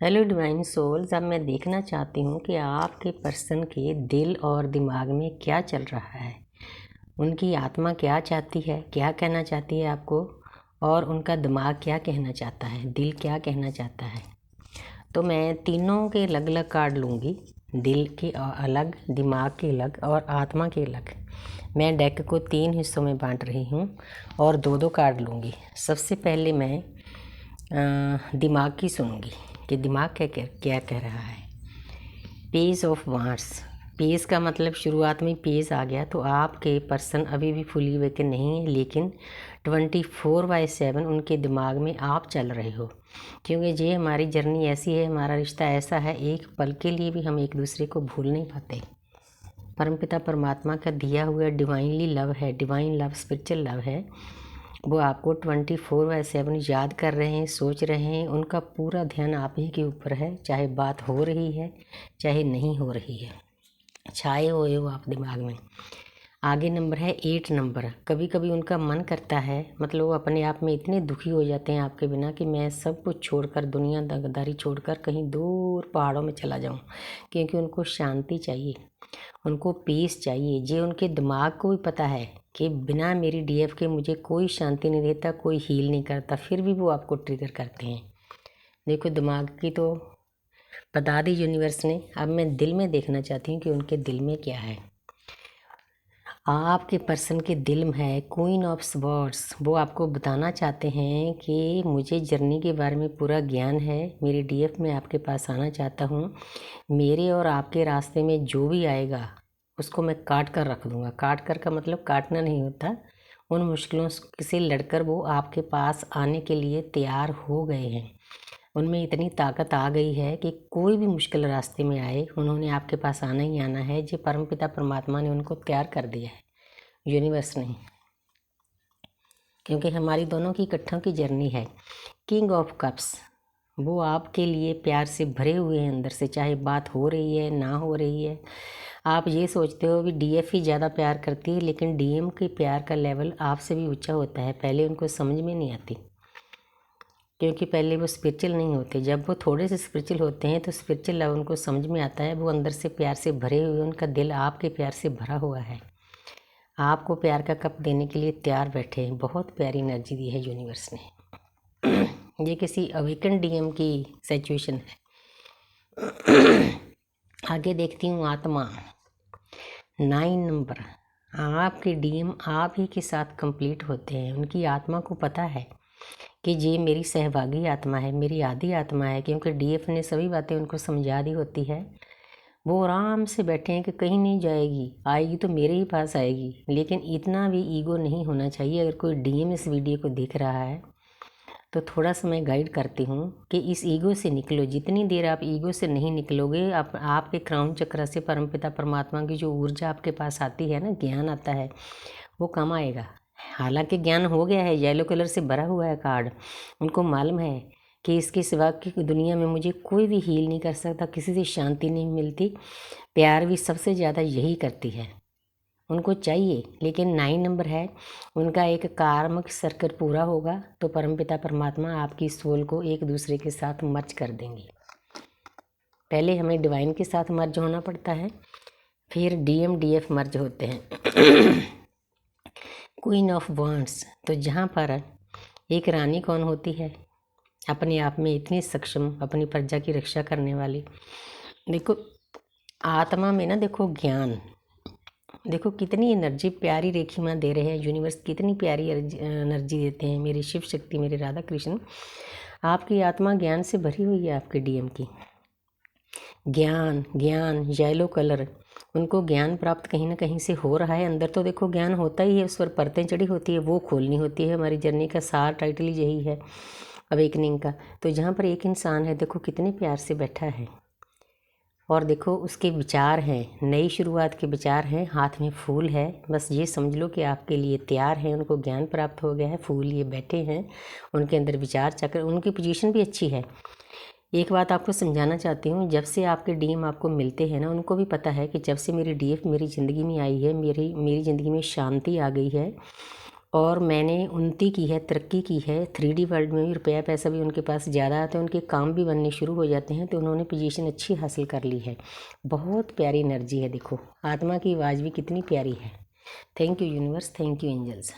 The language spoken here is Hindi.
Hello divine souls. अब मैं देखना चाहती हूँ कि आपके पर्सन के दिल और दिमाग में क्या चल रहा है। उनकी आत्मा क्या चाहती है, क्या कहना चाहती है आपको, और उनका दिमाग क्या कहना चाहता है, दिल क्या कहना चाहता है। तो मैं तीनों के अलग अलग कार्ड लूँगी, दिल के अलग, दिमाग के अलग और आत्मा के अलग। मैं डेक को 3 हिस्सों में बांट रही हूँ और 2-2 कार्ड लूँगी। सबसे पहले मैं दिमाग की सुनूंगी कि दिमाग क्या कह रहा है। Page of wands. पेज का मतलब शुरुआत में पेज आ गया तो आपके पर्सन अभी भी फुली वेकन नहीं है, लेकिन 24/7 उनके दिमाग में आप चल रहे हो। क्योंकि ये हमारी जर्नी ऐसी है, हमारा रिश्ता ऐसा है, एक पल के लिए भी हम एक दूसरे को भूल नहीं पाते। परमपिता परमात्मा का दिया हुआ डिवाइनली लव है, डिवाइन लव, स्पिरिचुअल लव है। वो आपको 24/7 याद कर रहे हैं, सोच रहे हैं। उनका पूरा ध्यान आप ही के ऊपर है, चाहे बात हो रही है चाहे नहीं हो रही है, छाए हुए हो आप दिमाग में। आगे नंबर है 8 नंबर। कभी कभी उनका मन करता है, मतलब वो अपने आप में इतने दुखी हो जाते हैं आपके बिना कि मैं सब कुछ छोड़कर, दुनियादारी छोड़कर कहीं दूर पहाड़ों में चला जाऊं, क्योंकि उनको शांति चाहिए, उनको पीस चाहिए। ये उनके दिमाग को भी पता है कि बिना मेरी डीएफ के मुझे कोई शांति नहीं देता, कोई हील नहीं करता, फिर भी वो आपको ट्रिगर करते हैं। देखो, दिमाग की तो बता दी यूनिवर्स ने। अब मैं दिल में देखना चाहती हूँ कि उनके दिल में क्या है। आपके पर्सन के दिल में है क्वीन ऑफ स्वॉर्ड्स। वो आपको बताना चाहते हैं कि मुझे जर्नी के बारे में पूरा ज्ञान है, मेरी डीएफ में आपके पास आना चाहता हूँ। मेरे और आपके रास्ते में जो भी आएगा उसको मैं काट कर रख दूँगा। काट कर का मतलब काटना नहीं होता, उन मुश्किलों से लड़कर वो आपके पास आने के लिए तैयार हो गए हैं। उनमें इतनी ताकत आ गई है कि कोई भी मुश्किल रास्ते में आए, उन्होंने आपके पास आना ही आना है। जो परमपिता परमात्मा ने उनको तैयार कर दिया है, यूनिवर्स नहीं, क्योंकि हमारी दोनों की इकट्ठों की जर्नी है। किंग ऑफ कप्स, वो आपके लिए प्यार से भरे हुए हैं अंदर से, चाहे बात हो रही है ना हो रही है। आप ये सोचते हो कि डीएफ ही ज़्यादा प्यार करती है, लेकिन डीएम के प्यार का लेवल आपसे भी ऊंचा होता है। पहले उनको समझ में नहीं आती, क्योंकि पहले वो स्पिरिचुअल नहीं होते। जब वो थोड़े से स्पिरिचुअल होते हैं तो स्पिरिचुअल लव उनको समझ में आता है। वो अंदर से प्यार से भरे हुए, उनका दिल आपके प्यार से भरा हुआ है, आपको प्यार का कप देने के लिए तैयार बैठे हैं। बहुत प्यारी एनर्जी दी है यूनिवर्स ने। ये किसी अवेकन डीएम की सिचुएशन है। आगे देखती हूँ आत्मा। 9 नंबर। आपके डीएम आप ही के साथ कंप्लीट होते हैं। उनकी आत्मा को पता है कि ये मेरी सहभागी आत्मा है, मेरी आधी आत्मा है, क्योंकि डीएफ ने सभी बातें उनको समझा दी होती है। वो आराम से बैठे हैं कि कहीं नहीं जाएगी, आएगी तो मेरे ही पास आएगी। लेकिन इतना भी ईगो नहीं होना चाहिए। अगर कोई डीएम इस वीडियो को देख रहा है तो थोड़ा सा मैं गाइड करती हूँ कि इस ईगो से निकलो। जितनी देर आप ईगो से नहीं निकलोगे, आपके क्राउन चक्र से परमपिता परमात्मा की जो ऊर्जा आपके पास आती है ना, ज्ञान आता है, वो कम आएगा। हालांकि ज्ञान हो गया है, येलो कलर से भरा हुआ है कार्ड। उनको मालूम है कि इसके सिवा की दुनिया में मुझे कोई भी हील नहीं कर सकता, किसी से शांति नहीं मिलती। प्यार भी सबसे ज़्यादा यही करती है, उनको चाहिए। लेकिन 9 नंबर है, उनका एक कार्मिक सर्कल पूरा होगा तो परमपिता परमात्मा आपकी सोल को एक दूसरे के साथ मर्ज कर देंगे। पहले हमें डिवाइन के साथ मर्ज होना पड़ता है, फिर डीएम डीएफ मर्ज होते हैं। Queen of wands. तो जहाँ पर एक रानी कौन होती है, अपने आप में इतनी सक्षम, अपनी प्रजा की रक्षा करने वाली। देखो आत्मा में ना, देखो ज्ञान, देखो कितनी एनर्जी प्यारी रेखी माँ दे रहे हैं। यूनिवर्स कितनी प्यारी एनर्जी देते हैं। मेरी शिव शक्ति, मेरे राधा कृष्ण, आपकी आत्मा ज्ञान से भरी हुई है। आपके डीएम की ज्ञान, ज्ञान येलो कलर, उनको ज्ञान प्राप्त कहीं ना कहीं से हो रहा है। अंदर तो देखो ज्ञान होता ही है, उस पर परतें चढ़ी होती है, वो खोलनी होती है। हमारी जर्नी का सार टाइटल ही यही है, अवेकनिंग का। तो जहाँ पर एक इंसान है, देखो कितने प्यार से बैठा है, और देखो उसके विचार हैं, नई शुरुआत के विचार हैं, हाथ में फूल है। बस ये समझ लो कि आपके लिए तैयार है, उनको ज्ञान प्राप्त हो गया है, फूल लिए बैठे हैं, उनके अंदर विचार चक्र, उनकी पोजीशन भी अच्छी है। एक बात आपको समझाना चाहती हूँ, जब से आपके डीएम आपको मिलते हैं ना, उनको भी पता है कि जब से मेरी डीएफ मेरी ज़िंदगी में आई है, मेरी ज़िंदगी में शांति आ गई है। और मैंने उन्नति की है, तरक्की की है। 3D वर्ल्ड में भी रुपया पैसा भी उनके पास ज़्यादा आता है, उनके काम भी बनने शुरू हो जाते हैं, तो उन्होंने पोजीशन अच्छी हासिल कर ली है। बहुत प्यारी एनर्जी है, देखो आत्मा की आवाज़ भी कितनी प्यारी है। Thank you universe, thank you angels.